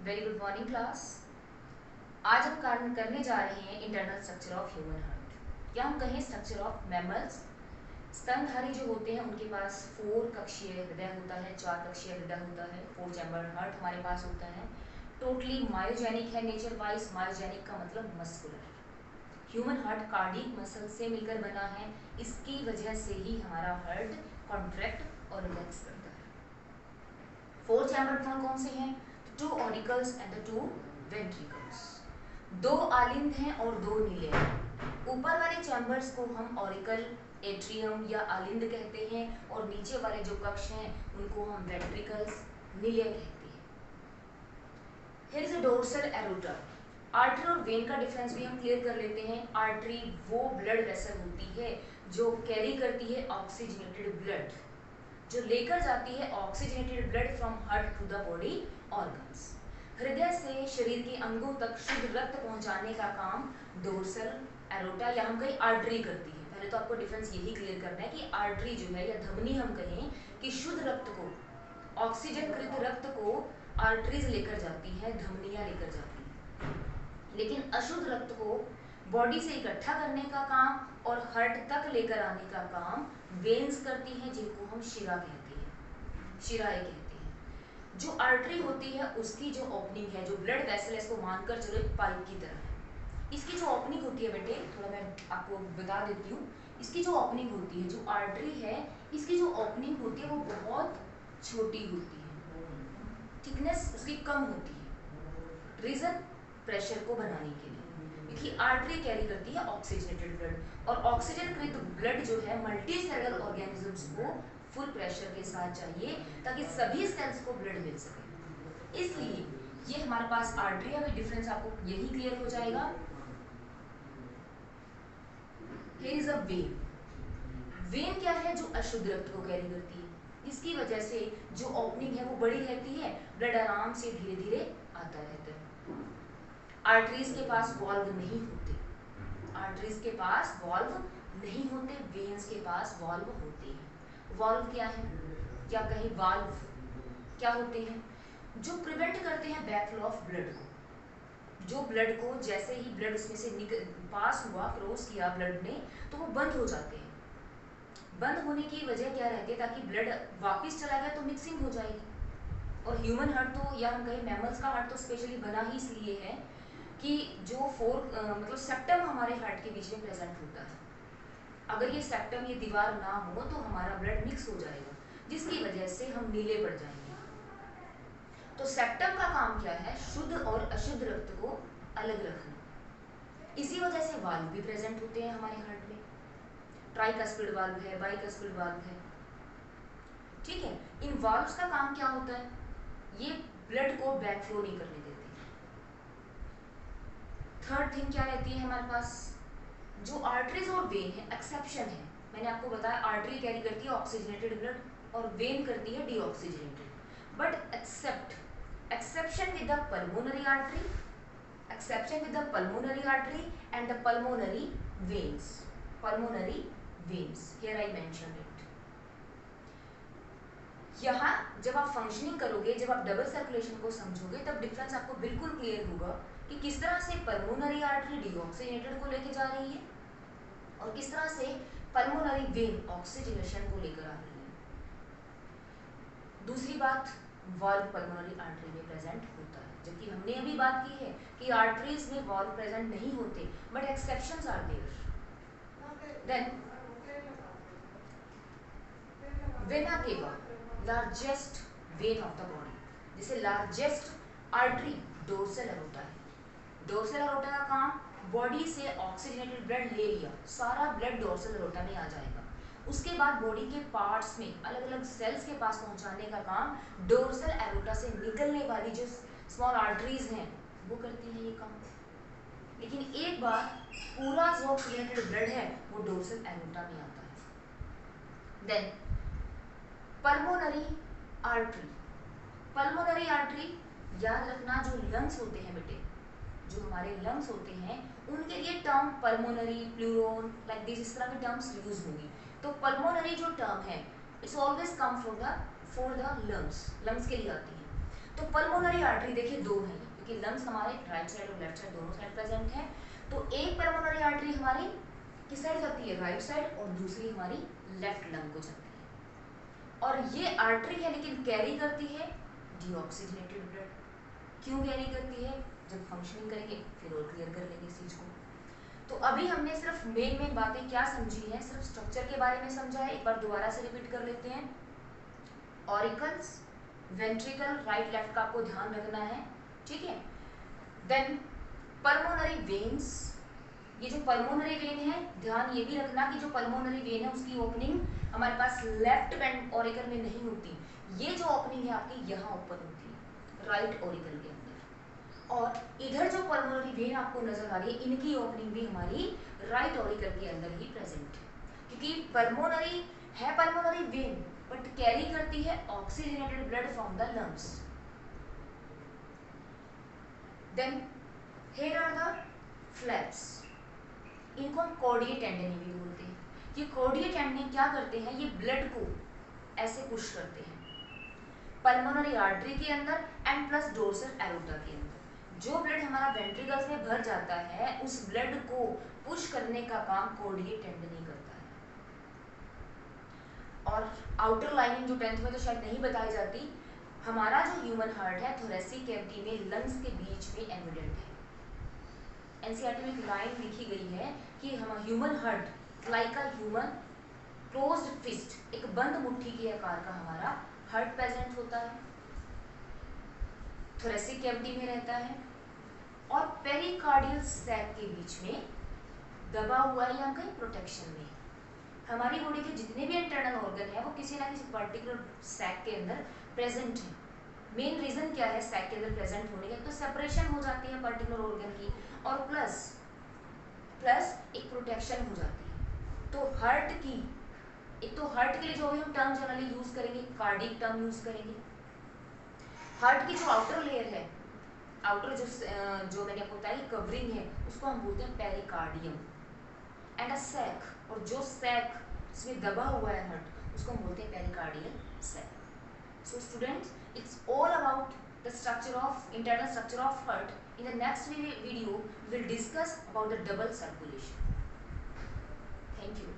Very good morning class. आज हम करने जा रहे हैं internal structure of human heart, या हम कहें स्ट्रक्चर ऑफ मैमल्स। स्तनधारी जो होते हैं उनके पास 4 कक्षीय हृदय होता है, 4 कक्षीय हृदय होता है, 4 चैम्बर हार्ट हमारे पास होता है। टोटली मायोजेनिक है नेचर वाइज। मायोजेनिक का मतलब muscular. Human heart cardiac muscle से मिलकर बना है, इसकी वजह से ही हमारा हार्ट कॉन्ट्रैक्ट और रिलैक्स करता है। 4 चैम्बर कौन से हैं? 2 ऑरिकल्स एंड द 2 वेंट्रिकल्स। 2 आलिंद हैं और 2 नीले हैं। ऊपर वाले चैम्बर्स को हम ऑरिकल, एट्रियम या आलिंद कहते हैं, और नीचे वाले जो कक्ष हैं उनको हम वेंट्रिकल्स, नीले कहते हैं। Here is a dorsal aorta. Artery और वेन का डिफरेंस भी हम क्लियर कर लेते हैं। आर्टरी वो ब्लड वेसल होती है जो कैरी करती है ऑक्सीजनेटेड ब्लड, जो लेकर जाती है oxygenated blood from heart to the body organs. हृदय से शरीर के अंगों तक शुद्ध रक्त पहुंचाने का काम डोर्सल एरोटा या हम कहीं आर्टरी करती है। पहले तो आपको डिफरेंस यही क्लियर करना है कि आर्टरी जो है या धमनी हम कहें कि शुद्ध रक्त को, ऑक्सीजन कृत रक्त को आर्टरीज लेकर जाती है, धमनियां लेकर जाती है। लेकिन अशुद्ध रक्त को बॉडी से इकट्ठा करने का काम और हार्ट तक लेकर आने का काम वेन्स करती हैं, जिनको हम शिरा कहते हैं, शिराएं कहते हैं। जो आर्टरी होती है उसकी जो ओपनिंग है, जो ब्लड वेसल है, इसको मानकर चलो एक पाइप की तरह है। इसकी जो ओपनिंग होती है बेटे, थोड़ा मैं आपको बता देती हूँ। इसकी जो ओपनिंग होती है, जो आर्टरी है, इसकी जो ओपनिंग होती है वो बहुत छोटी होती है, थिकनेस उसकी कम होती है। रीजन, प्रेशर को बनाने के लिए, क्योंकि आर्टरी कैरी करती है ऑक्सीजनेटेड ब्लड, और ऑक्सीजन कृत ब्लड जो है मल्टी सेलुलर ऑर्गेनिजम्स को फुल प्रेशर के साथ चाहिए ताकि सभी सेल्स को ब्लड मिल सके। इसलिए ये हमारे पास आर्टरी है। डिफरेंस आपको यही क्लियर हो जाएगा। Here is a when. When क्या है? जो अशुद्ध रक्त को कैरी करती है, इसकी वजह से जो ओपनिंग है वो बड़ी रहती है, ब्लड आराम से धीरे धीरे आता रहता है। आर्टरीज के पास वॉल्व नहीं होते, आर्टरीज के पास वॉल्व नहीं होते, वेन्स के पास वॉल्व होते हैं। वॉल्व क्या है? क्या कहीं वाल्व क्या होते हैं? जो प्रिवेंट करते हैं बैकफ्लो ऑफ ब्लड को। जो ब्लड को जैसे ही ब्लड उसमें से पास हुआ, क्रॉस किया ब्लड ने, तो वो बंद हो जाते हैं। बंद होने की वजह क्या रहती है? ताकि ब्लड वापस चला गया तो मिक्सिंग हो जाएगी। और ह्यूमन हार्ट तो, या हम कहें मैमल्स का हार्ट तो स्पेशली बना ही इसलिए है कि जो मतलब सेप्टम हमारे हार्ट के बीच में प्रेजेंट होता है। अगर ये सेप्टम, ये दीवार ना हो तो हमारा ब्लड मिक्स हो जाएगा, जिसकी वजह से हम नीले पड़ जाएंगे। तो सेप्टम का काम क्या है? शुद्ध और अशुद्ध रक्त को अलग रखना। इसी वजह से वाल्व भी प्रेजेंट होते हैं हमारे हार्ट में। ट्राइकस्पिड वाल्व है, बाइकस्पिड वाल्व है, ठीक है। इन वाल्व्स का काम क्या होता है? ये ब्लड को बैकफ्लो नहीं करने देते। थर्ड थिंग क्या रहती है हमारे पास? जो आर्टरीज और वेन है, एक्सेप्शन है। मैंने आपको बताया आर्टरी कैरी करती है ऑक्सीजनेटेड ब्लड और वेन करती है deoxygenated. But exception with the pulmonary artery, exception with the pulmonary artery and the pulmonary veins. Pulmonary veins. Here I mentioned it. यहाँ जब आप फंक्शनिंग करोगे, जब आप डबल सर्कुलेशन को समझोगे, तब डिफरेंस आपको बिल्कुल क्लियर होगा कि किस तरह से पल्मोनरी आर्टरी डीऑक्सीजनेटेड को लेके जा रही है और किस तरह से पल्मोनरी वेन ऑक्सीजनेशन को लेकर आ रही है। दूसरी बात, वाल्व पल्मोनरी आर्टरी में प्रेजेंट होता है, जबकि हमने अभी बात की है कि आर्टरीज में वाल्व प्रेजेंट नहीं होते, but exceptions are there. Then vena cava, largest vein of the body. जैसे लार्जेस्ट आर्टरी डोर्सल एरोटा है। डोर्सल एरोटा का काम बॉडी से ऑक्सीजनेटेड ब्लड ले लिया, सारा ब्लड डोर्सल एरोटा में आ जाएगा। उसके बाद बॉडी के पार्ट्स में अलग अलग सेल्स के पास पहुंचाने का काम डोर्सल एरोटा से निकलने वाली जो स्मॉल आर्टरीज हैं वो करती हैं ये काम। लेकिन एक बार पूरा जो ऑक्सीजनेटेड ब्लड है वो डोर्सल एरोटा में आता है। Then pulmonary artery. Pulmonary artery याद रखना, जो लंग्स होते हैं बेटे, जो हमारे लंग्स होते हैं, उनके लिए टर्म पल्मोनरी, प्लूरोन, लाइक दिस, इस तरह की टर्म्स यूज होंगी। तो पल्मोनरी जो टर्म है, it's always come for the lungs, lungs के लिए आती है। तो पल्मोनरी आर्टरी देखिए दो हैं, क्योंकि लंग्स हमारे राइट साइड और लेफ्ट साइड दोनों साइड प्रेजेंट है। तो एक पल्मोनरी आर्टरी हमारी किस साइड जाती है, राइट साइड, और दूसरी हमारी लेफ्ट लंग को जाती है। और ये आर्टरी है लेकिन कैरी करती है डीऑक्सीजनेटेड ब्लड। क्यों कैरी करती है, जब फंक्शनिंग करेंगे फिर और क्लियर कर लेंगे इस चीज को। तो अभी हमने सिर्फ मेन बातें क्या समझी है, सिर्फ स्ट्रक्चर के बारे में समझा है। एक बार दोबारा से रिपीट कर लेते हैं। ऑरिकल्स, वेंट्रिकल, राइट लेफ्ट का आपको ध्यान रखना है, ठीक है। देन पल्मोनरी वेन्स, ये जो पल्मोनरी वेन है ध्यान ये भी रखना कि जो पल्मोनरी वेन है उसकी ओपनिंग हमारे पास लेफ्ट ऑरिकल में नहीं होती, ये जो ओपनिंग है आपकी यहाँ ओपन होती है राइट ऑरिकल के अंदर। और इधर जो पल्मोनरी वेन आपको नजर आ रही है इनकी ओपनिंग भी हमारी राइट ऑरिकल के अंदर ही प्रेजेंट है, क्योंकि पल्मोनरी है पल्मोनरी वेन बट कैरी करती है oxygenated blood from the lungs. Then here are the flaps, इनको हम कॉर्डिए टेंडनी भी बोलते हैं। ये कॉर्डिए टेंडनी क्या करते हैं, ये ब्लड को ऐसे पुश करते हैं पल्मोनरी आर्टरी के अंदर एंड प्लस डोर्सल एरोटा के अंदर। जो ब्लड हमारा वेंट्रिकल्स में भर जाता है उस ब्लड को पुश करने का काम कॉर्डिए टेंडनी करता है। और आउटर लाइनिंग जो 10th में तो शायद नहीं बताई जाती, हमारा जो ह्यूमन हार्ट है थोरेसिक कैविटी में लंग्स के बीच में एम्बेडेड है। एनसीईआरटी में एक लाइन लिखी गई है कि हम human heart like a human closed fist, एक बंद मुट्ठी के आकार का हमारा हार्ट प्रेजेंट होता है, थोरेसिक कैविटी में रहता है और पेरिकार्डियल सैक के बीच में दबा हुआ है या कहीं प्रोटेक्शन में। हमारी बॉडी के जितने भी इंटरनल ऑर्गन है वो किसी ना किसी पर्टिकुलर सैक के अंदर प्रेजेंट है। मेन रीजन क्या है सैक के अंदर प्रेजेंट होने का, तो सेपरेशन हो जाती है पर्टिकुलर ऑर्गन की और प्लस एक प्रोटेक्शन हो जाती है। तो हार्ट की, एक तो हार्ट के लिए जो भी हम टर्म जनरली यूज करेंगे कार्डिक टर्म यूज करेंगे। हार्ट की जो आउटर लेयर है, आउटर जो मैंने आपको बताया कवरिंग है, उसको हम बोलते हैं पेरिकार्डियम एंड अ सैक, और जो सैक इसमें दबा हुआ है हार्ट उसको हम बोलते हैं pericardial sac. So students, it's all about the structure of internal structure of heart. In the next video, we will discuss about the double circulation. Thank you.